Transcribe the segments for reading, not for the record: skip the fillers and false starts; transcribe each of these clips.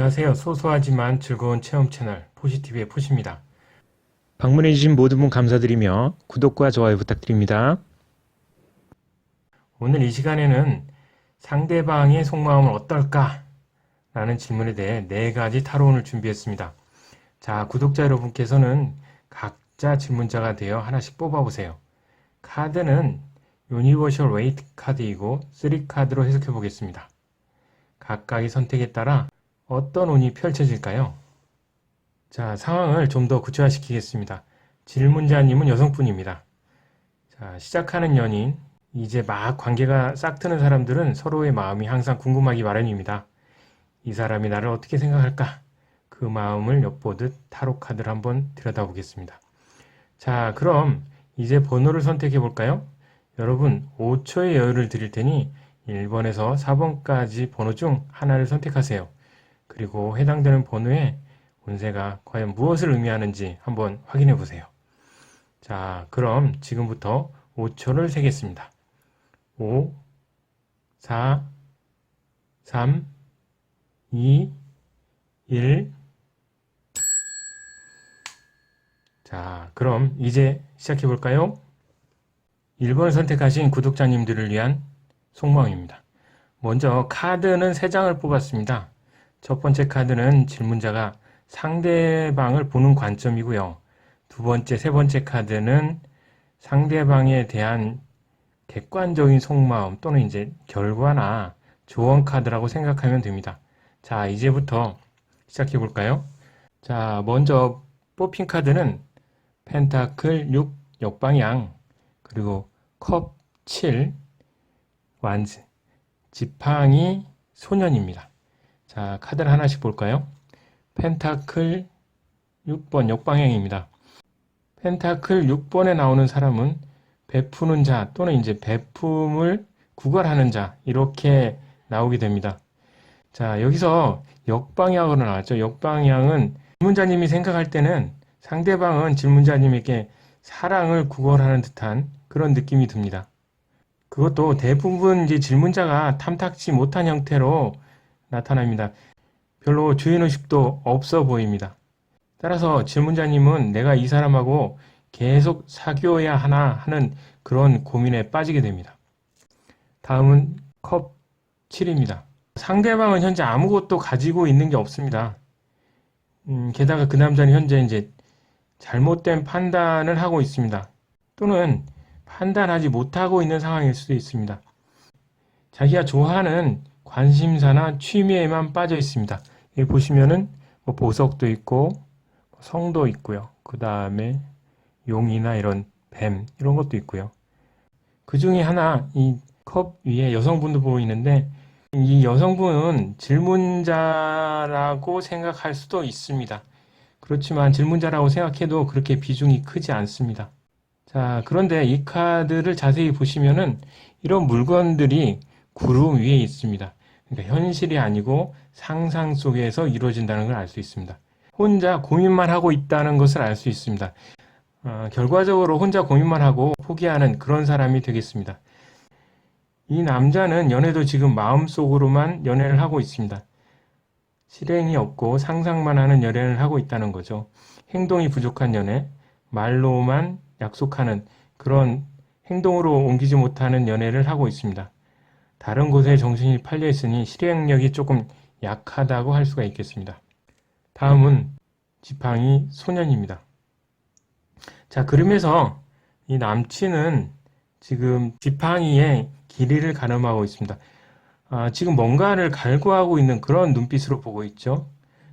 안녕하세요. 소소하지만 즐거운 체험 채널 포시TV의 포시입니다. 방문해주신 모든 분 감사드리며 구독과 좋아요 부탁드립니다. 오늘 이 시간에는 상대방의 속마음은 어떨까? 라는 질문에 대해 4가지 타로운을 준비했습니다. 자, 구독자 여러분께서는 각자 질문자가 되어 하나씩 뽑아보세요. 카드는 유니버셜 웨이트 카드이고 3카드로 해석해 보겠습니다. 각각의 선택에 따라 어떤 운이 펼쳐질까요? 자, 상황을 좀 더 구체화시키겠습니다. 질문자님은 여성분입니다. 자, 시작하는 연인, 이제 막 관계가 싹 트는 사람들은 서로의 마음이 항상 궁금하기 마련입니다. 이 사람이 나를 어떻게 생각할까? 그 마음을 엿보듯 타로 카드를 한번 들여다보겠습니다. 자, 그럼 이제 번호를 선택해 볼까요? 여러분, 5초의 여유를 드릴 테니 1번에서 4번까지 번호 중 하나를 선택하세요. 그리고 해당되는 번호에 운세가 과연 무엇을 의미하는지 한번 확인해 보세요. 자, 그럼 지금부터 5초를 세겠습니다. 5, 4, 3, 2, 1. 자, 그럼 이제 시작해 볼까요? 1번 선택하신 구독자님들을 위한 속마음입니다. 먼저 카드는 3장을 뽑았습니다. 첫 번째 카드는 질문자가 상대방을 보는 관점이고요. 두 번째, 세 번째 카드는 상대방에 대한 객관적인 속마음 또는 이제 결과나 조언 카드라고 생각하면 됩니다. 자, 이제부터 시작해 볼까요? 자, 먼저 뽑힌 카드는 펜타클 6 역방향, 그리고 컵 7 완즈, 지팡이 소년입니다. 자, 카드를 하나씩 볼까요? 펜타클 6번 역방향입니다. 펜타클 6번에 나오는 사람은 베푸는 자 또는 이제 베품을 구걸하는 자 이렇게 나오게 됩니다. 자, 여기서 역방향으로 나왔죠. 역방향은 질문자님이 생각할 때는 상대방은 질문자님에게 사랑을 구걸하는 듯한 그런 느낌이 듭니다. 그것도 대부분 이제 질문자가 탐탁지 못한 형태로 나타납니다. 별로 주인의식도 없어 보입니다. 따라서 질문자님은 내가 이 사람하고 계속 사귀어야 하나 하는 그런 고민에 빠지게 됩니다. 다음은 컵 7입니다. 상대방은 현재 아무것도 가지고 있는 게 없습니다. 게다가 그 남자는 현재 이제 잘못된 판단을 하고 있습니다. 또는 판단하지 못하고 있는 상황일 수도 있습니다. 자기가 좋아하는 관심사나 취미에만 빠져 있습니다. 여기 보시면은 뭐 보석도 있고 성도 있고요. 그 다음에 용이나 이런 뱀 이런 것도 있고요. 그 중에 하나 이 컵 위에 여성분도 보이는데 이 여성분은 질문자라고 생각할 수도 있습니다. 그렇지만 질문자라고 생각해도 그렇게 비중이 크지 않습니다. 자, 그런데 이 카드를 자세히 보시면은 이런 물건들이 구름 위에 있습니다. 그러니까 현실이 아니고 상상 속에서 이루어진다는 걸 알 수 있습니다. 혼자 고민만 하고 있다는 것을 알 수 있습니다. 결과적으로 혼자 고민만 하고 포기하는 그런 사람이 되겠습니다. 이 남자는 연애도 지금 마음속으로만 연애를 하고 있습니다. 실행이 없고 상상만 하는 연애를 하고 있다는 거죠. 행동이 부족한 연애, 말로만 약속하는 그런 행동으로 옮기지 못하는 연애를 하고 있습니다. 다른 곳에 정신이 팔려 있으니 실행력이 조금 약하다고 할 수가 있겠습니다. 다음은 지팡이 소년입니다. 자, 그림에서 이 남친은 지금 지팡이의 길이를 가늠하고 있습니다. 지금 뭔가를 갈구하고 있는 그런 눈빛으로 보고 있죠.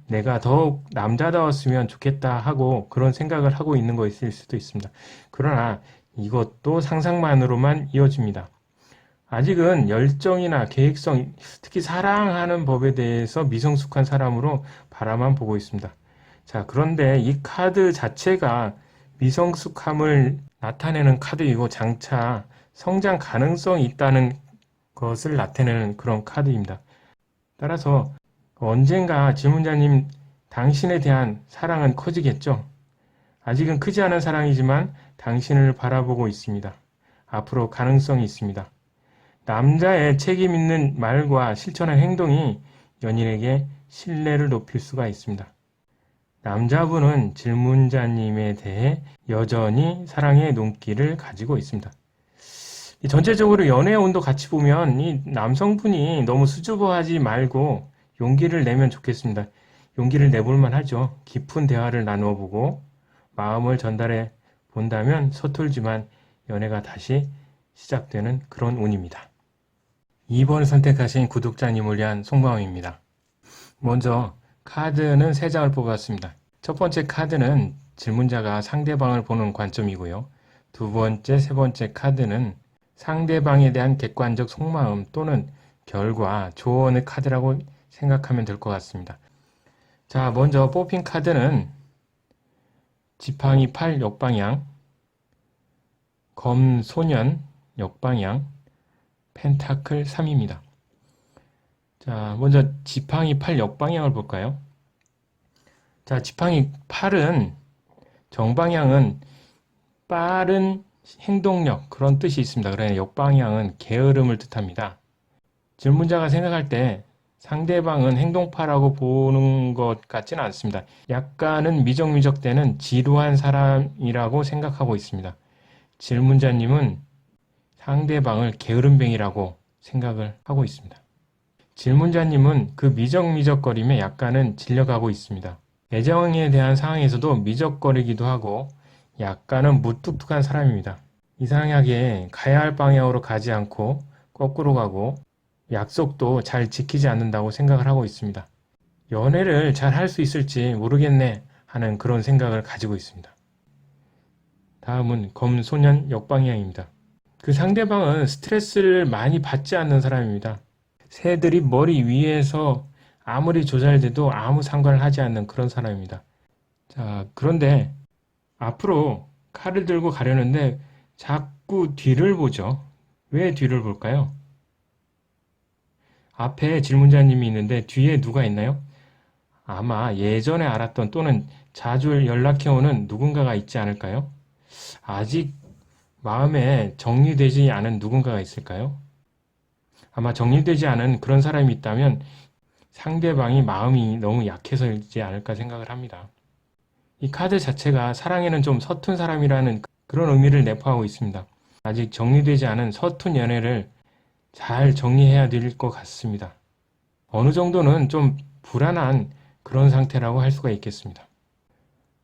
내가 더욱 남자다웠으면 좋겠다 하고 그런 생각을 하고 있는 것일 수도 있습니다. 그러나 이것도 상상만으로만 이어집니다. 아직은 열정이나 계획성, 특히 사랑하는 법에 대해서 미성숙한 사람으로 바라만 보고 있습니다. 자, 그런데 이 카드 자체가 미성숙함을 나타내는 카드이고 장차 성장 가능성이 있다는 것을 나타내는 그런 카드입니다. 따라서 언젠가 질문자님 당신에 대한 사랑은 커지겠죠. 아직은 크지 않은 사랑이지만 당신을 바라보고 있습니다. 앞으로 가능성이 있습니다. 남자의 책임 있는 말과 실천한 행동이 연인에게 신뢰를 높일 수가 있습니다. 남자분은 질문자님에 대해 여전히 사랑의 눈길을 가지고 있습니다. 전체적으로 연애 운도 같이 보면 이 남성분이 너무 수줍어하지 말고 용기를 내면 좋겠습니다. 용기를 내볼만 하죠. 깊은 대화를 나누어보고 마음을 전달해 본다면 서툴지만 연애가 다시 시작되는 그런 운입니다. 2번 선택하신 구독자님을 위한 속마음입니다. 먼저 카드는 3장을 뽑았습니다. 첫 번째 카드는 질문자가 상대방을 보는 관점이고요. 두 번째, 세 번째 카드는 상대방에 대한 객관적 속마음 또는 결과, 조언의 카드라고 생각하면 될 것 같습니다. 자, 먼저 뽑힌 카드는 지팡이 8 역방향, 검 소년 역방향, 펜타클 3입니다. 자, 먼저 지팡이 8 역방향을 볼까요? 자, 지팡이 8은 정방향은 빠른 행동력 그런 뜻이 있습니다. 그러나 역방향은 게으름을 뜻합니다. 질문자가 생각할 때 상대방은 행동파라고 보는 것 같지는 않습니다. 약간은 미적미적대는 지루한 사람이라고 생각하고 있습니다. 질문자님은 상대방을 게으름뱅이라고 생각을 하고 있습니다. 질문자님은 그 미적미적거림에 약간은 질려가고 있습니다. 애정에 대한 상황에서도 미적거리기도 하고 약간은 무뚝뚝한 사람입니다. 이상하게 가야 할 방향으로 가지 않고 거꾸로 가고 약속도 잘 지키지 않는다고 생각을 하고 있습니다. 연애를 잘 할 수 있을지 모르겠네 하는 그런 생각을 가지고 있습니다. 다음은 검소년 역방향입니다. 그 상대방은 스트레스를 많이 받지 않는 사람입니다. 새들이 머리 위에서 아무리 조잘돼도 아무 상관을 하지 않는 그런 사람입니다. 자, 그런데 앞으로 칼을 들고 가려는데 자꾸 뒤를 보죠. 왜 뒤를 볼까요? 앞에 질문자님이 있는데 뒤에 누가 있나요? 아마 예전에 알았던 또는 자주 연락해오는 누군가가 있지 않을까요? 아직 마음에 정리되지 않은 누군가가 있을까요? 아마 정리되지 않은 그런 사람이 있다면 상대방이 마음이 너무 약해서이지 않을까 생각을 합니다. 이 카드 자체가 사랑에는 좀 서툰 사람이라는 그런 의미를 내포하고 있습니다. 아직 정리되지 않은 서툰 연애를 잘 정리해야 될 것 같습니다. 어느 정도는 좀 불안한 그런 상태라고 할 수가 있겠습니다.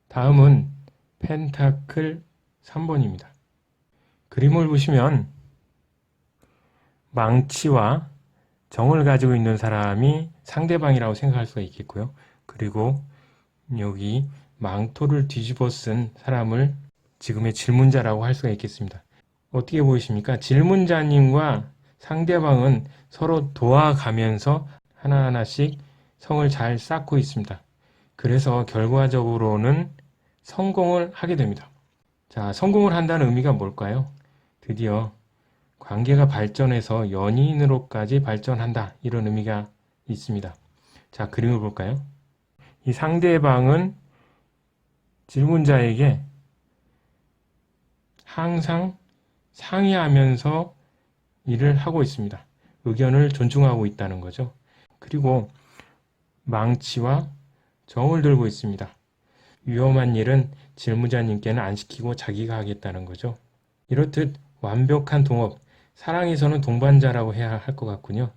다음은 펜타클 3번입니다. 그림을 보시면 망치와 정을 가지고 있는 사람이 상대방이라고 생각할 수가 있겠고요. 그리고 여기 망토를 뒤집어 쓴 사람을 지금의 질문자라고 할 수가 있겠습니다. 어떻게 보이십니까? 질문자님과 상대방은 서로 도와가면서 하나하나씩 성을 잘 쌓고 있습니다. 그래서 결과적으로는 성공을 하게 됩니다. 자, 성공을 한다는 의미가 뭘까요? 드디어 관계가 발전해서 연인으로까지 발전한다. 이런 의미가 있습니다. 자, 그림을 볼까요? 이 상대방은 질문자에게 항상 상의하면서 일을 하고 있습니다. 의견을 존중하고 있다는 거죠. 그리고 망치와 정을 들고 있습니다. 위험한 일은 질문자님께는 안 시키고 자기가 하겠다는 거죠. 이렇듯 완벽한 동업, 사랑에서는 동반자라고 해야 할 것 같군요.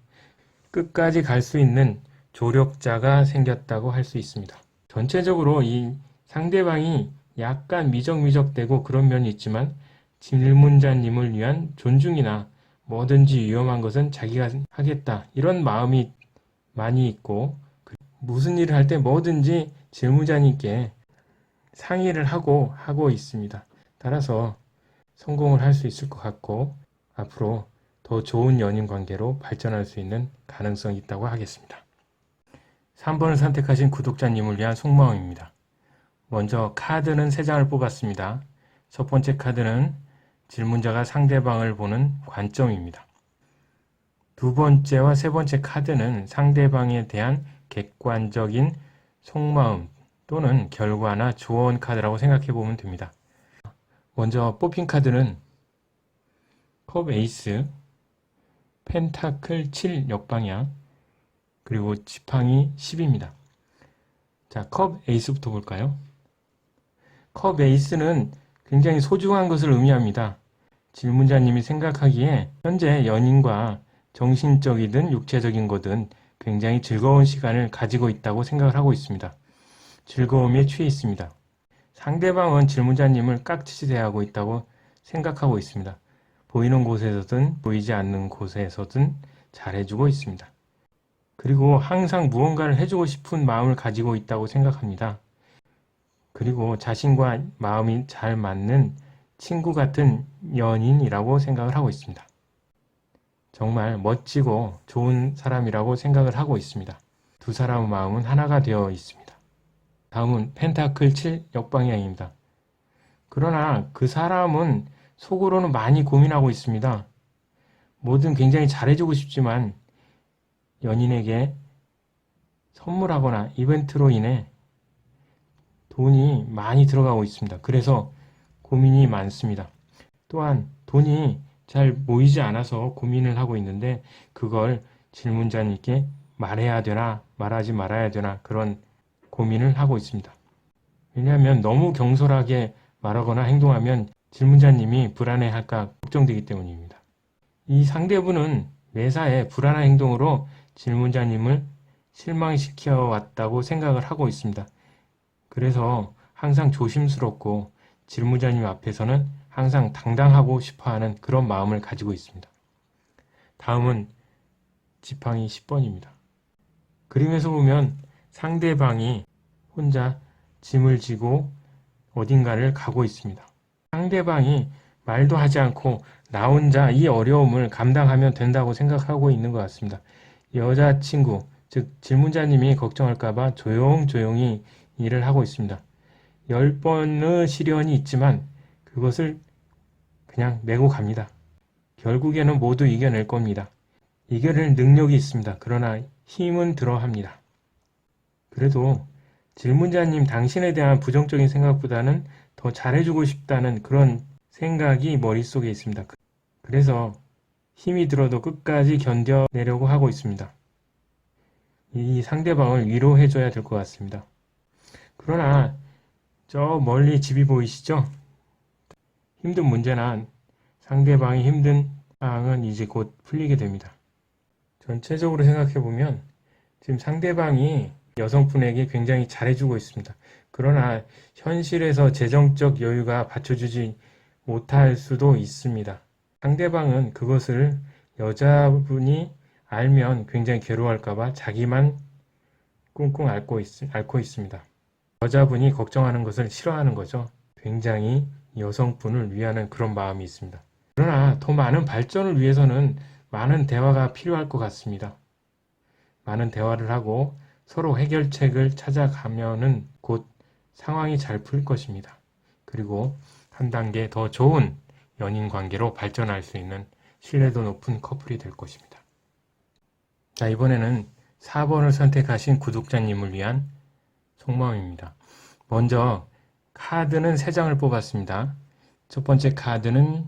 끝까지 갈 수 있는 조력자가 생겼다고 할 수 있습니다. 전체적으로 이 상대방이 약간 미적미적되고 그런 면이 있지만 질문자님을 위한 존중이나 뭐든지 위험한 것은 자기가 하겠다 이런 마음이 많이 있고 무슨 일을 할 때 뭐든지 질문자님께 상의를 하고 있습니다. 따라서 성공을 할 수 있을 것 같고 앞으로 더 좋은 연인 관계로 발전할 수 있는 가능성이 있다고 하겠습니다. 3번을 선택하신 구독자님을 위한 속마음입니다. 먼저 카드는 3장을 뽑았습니다. 첫 번째 카드는 질문자가 상대방을 보는 관점입니다. 두 번째와 세 번째 카드는 상대방에 대한 객관적인 속마음 또는 결과나 조언 카드라고 생각해 보면 됩니다. 먼저 뽑힌 카드는 컵 에이스, 펜타클 7 역방향, 그리고 지팡이 10입니다. 자, 컵 에이스부터 볼까요? 컵 에이스는 굉장히 소중한 것을 의미합니다. 질문자님이 생각하기에 현재 연인과 정신적이든 육체적인 거든 굉장히 즐거운 시간을 가지고 있다고 생각을 하고 있습니다. 즐거움에 취해 있습니다. 상대방은 질문자님을 깍지 대하고 있다고 생각하고 있습니다. 보이는 곳에서든 보이지 않는 곳에서든 잘해주고 있습니다. 그리고 항상 무언가를 해주고 싶은 마음을 가지고 있다고 생각합니다. 그리고 자신과 마음이 잘 맞는 친구 같은 연인이라고 생각을 하고 있습니다. 정말 멋지고 좋은 사람이라고 생각을 하고 있습니다. 두 사람의 마음은 하나가 되어 있습니다. 다음은 펜타클 7 역방향입니다. 그러나 그 사람은 속으로는 많이 고민하고 있습니다. 뭐든 굉장히 잘해주고 싶지만 연인에게 선물하거나 이벤트로 인해 돈이 많이 들어가고 있습니다. 그래서 고민이 많습니다. 또한 돈이 잘 모이지 않아서 고민을 하고 있는데 그걸 질문자님께 말해야 되나 말하지 말아야 되나 그런 고민을 하고 있습니다. 왜냐하면 너무 경솔하게 말하거나 행동하면 질문자님이 불안해할까 걱정되기 때문입니다. 이 상대분은 매사에 불안한 행동으로 질문자님을 실망시켜 왔다고 생각을 하고 있습니다. 그래서 항상 조심스럽고 질문자님 앞에서는 항상 당당하고 싶어하는 그런 마음을 가지고 있습니다. 다음은 지팡이 10번입니다. 그림에서 보면 상대방이 혼자 짐을 지고 어딘가를 가고 있습니다. 상대방이 말도 하지 않고 나 혼자 이 어려움을 감당하면 된다고 생각하고 있는 것 같습니다. 여자친구, 즉 질문자님이 걱정할까봐 조용조용히 일을 하고 있습니다. 10번의 시련이 있지만 그것을 그냥 메고 갑니다. 결국에는 모두 이겨낼 겁니다. 이겨낼 능력이 있습니다. 그러나 힘은 들어합니다. 그래도 질문자님 당신에 대한 부정적인 생각보다는 더 잘해주고 싶다는 그런 생각이 머릿속에 있습니다. 그래서 힘이 들어도 끝까지 견뎌내려고 하고 있습니다. 이 상대방을 위로해줘야 될 것 같습니다. 그러나 저 멀리 집이 보이시죠? 힘든 문제나 상대방이 힘든 상황은 이제 곧 풀리게 됩니다. 전체적으로 생각해보면 지금 상대방이 여성분에게 굉장히 잘해주고 있습니다. 그러나 현실에서 재정적 여유가 받쳐주지 못할 수도 있습니다. 상대방은 그것을 여자분이 알면 굉장히 괴로워할까봐 자기만 꿍꿍 앓고 있습니다. 여자분이 걱정하는 것을 싫어하는 거죠. 굉장히 여성분을 위하는 그런 마음이 있습니다. 그러나 더 많은 발전을 위해서는 많은 대화가 필요할 것 같습니다. 많은 대화를 하고 서로 해결책을 찾아가면은 곧 상황이 잘 풀릴 것입니다. 그리고 한 단계 더 좋은 연인 관계로 발전할 수 있는 신뢰도 높은 커플이 될 것입니다. 자, 이번에는 4번을 선택하신 구독자님을 위한 속마음입니다. 먼저 카드는 3장을 뽑았습니다. 첫 번째 카드는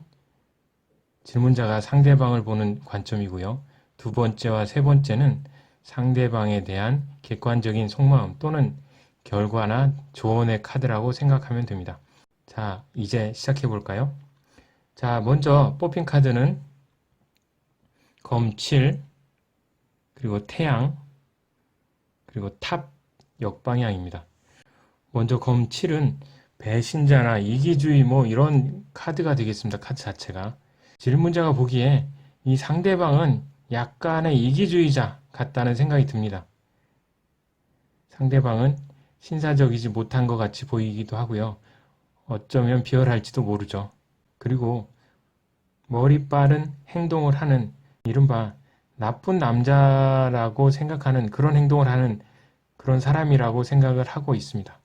질문자가 상대방을 보는 관점이고요. 두 번째와 세 번째는 상대방에 대한 객관적인 속마음 또는 결과나 조언의 카드라고 생각하면 됩니다. 자, 이제 시작해 볼까요? 자, 먼저 뽑힌 카드는 검 7, 그리고 태양, 그리고 탑 역방향입니다. 먼저 검 7은 배신자나 이기주의 이런 카드가 되겠습니다. 카드 자체가. 질문자가 보기에 이 상대방은 약간의 이기주의자 같다는 생각이 듭니다. 상대방은 신사적이지 못한 것 같이 보이기도 하고요. 어쩌면 비열할지도 모르죠. 그리고 머리 빠른 행동을 하는 이른바 나쁜 남자라고 생각하는 그런 행동을 하는 그런 사람이라고 생각을 하고 있습니다.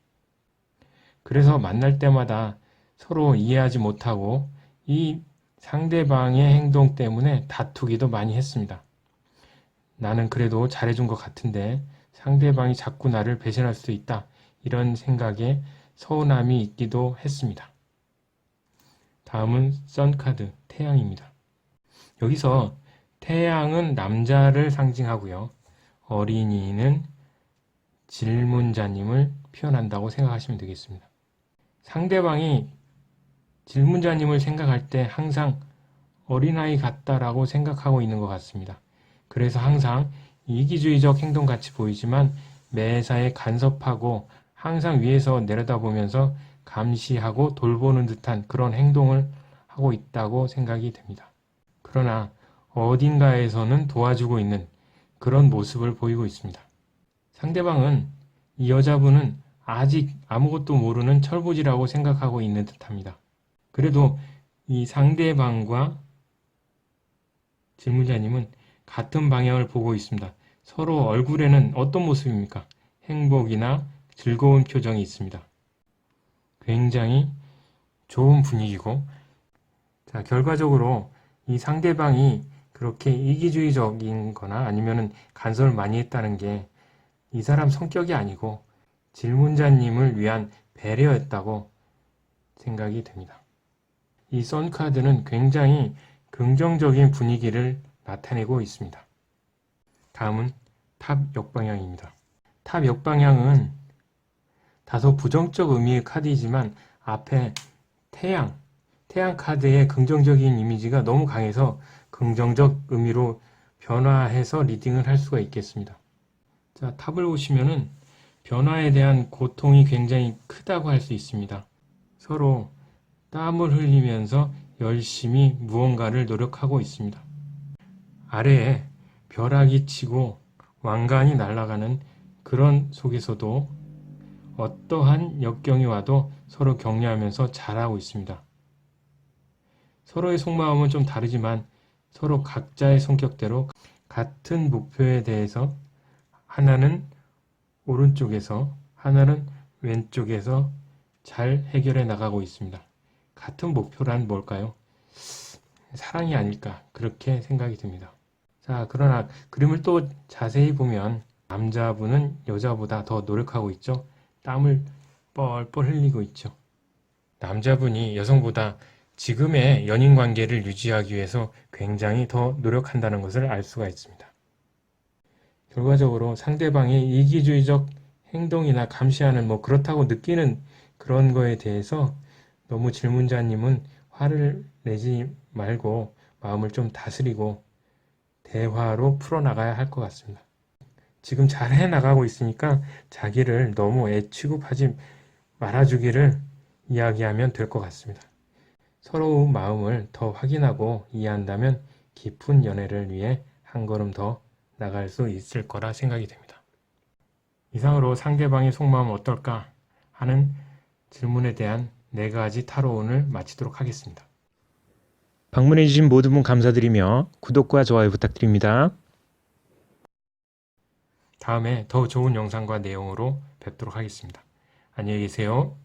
그래서 만날 때마다 서로 이해하지 못하고 이 상대방의 행동 때문에 다투기도 많이 했습니다. 나는 그래도 잘해준 것 같은데 상대방이 자꾸 나를 배신할 수도 있다. 이런 생각에 서운함이 있기도 했습니다. 다음은 선카드, 태양입니다. 여기서 태양은 남자를 상징하고요. 어린이는 질문자님을 표현한다고 생각하시면 되겠습니다. 상대방이 질문자님을 생각할 때 항상 어린아이 같다라고 생각하고 있는 것 같습니다. 그래서 항상 이기주의적 행동같이 보이지만 매사에 간섭하고 항상 위에서 내려다보면서 감시하고 돌보는 듯한 그런 행동을 하고 있다고 생각이 됩니다. 그러나 어딘가에서는 도와주고 있는 그런 모습을 보이고 있습니다. 상대방은 이 여자분은 아직 아무것도 모르는 철부지라고 생각하고 있는 듯합니다. 그래도 이 상대방과 질문자님은 같은 방향을 보고 있습니다. 서로 얼굴에는 어떤 모습입니까? 행복이나 즐거운 표정이 있습니다. 굉장히 좋은 분위기고, 자, 결과적으로 이 상대방이 그렇게 이기주의적인 거나 아니면은 간섭을 많이 했다는 게 이 사람 성격이 아니고 질문자님을 위한 배려였다고 생각이 됩니다. 이 선카드는 굉장히 긍정적인 분위기를 나타내고 있습니다. 다음은 탑 역방향입니다. 탑 역방향은 다소 부정적 의미의 카드이지만 앞에 태양 카드의 긍정적인 이미지가 너무 강해서 긍정적 의미로 변화해서 리딩을 할 수가 있겠습니다. 자, 탑을 보시면은 변화에 대한 고통이 굉장히 크다고 할 수 있습니다. 서로 땀을 흘리면서 열심히 무언가를 노력하고 있습니다. 아래에 벼락이 치고 왕관이 날아가는 그런 속에서도 어떠한 역경이 와도 서로 격려하면서 잘하고 있습니다. 서로의 속마음은 좀 다르지만 서로 각자의 성격대로 같은 목표에 대해서 하나는 오른쪽에서 하나는 왼쪽에서 잘 해결해 나가고 있습니다. 같은 목표란 뭘까요? 사랑이 아닐까 그렇게 생각이 듭니다. 자, 그러나 그림을 또 자세히 보면 남자분은 여자보다 더 노력하고 있죠. 땀을 뻘뻘 흘리고 있죠. 남자분이 여성보다 지금의 연인 관계를 유지하기 위해서 굉장히 더 노력한다는 것을 알 수가 있습니다. 결과적으로 상대방의 이기주의적 행동이나 감시하는 그렇다고 느끼는 그런 거에 대해서 너무 질문자님은 화를 내지 말고 마음을 좀 다스리고 대화로 풀어나가야 할 것 같습니다. 지금 잘 해나가고 있으니까 자기를 너무 애취급하지 말아주기를 이야기하면 될 것 같습니다. 서로 마음을 더 확인하고 이해한다면 깊은 연애를 위해 한 걸음 더 나갈 수 있을 거라 생각이 됩니다. 이상으로 상대방의 속마음은 어떨까 하는 질문에 대한 4가지 타로운을 마치도록 하겠습니다. 방문해주신 모든 분 감사드리며 구독과 좋아요 부탁드립니다. 다음에 더 좋은 영상과 내용으로 뵙도록 하겠습니다. 안녕히 계세요.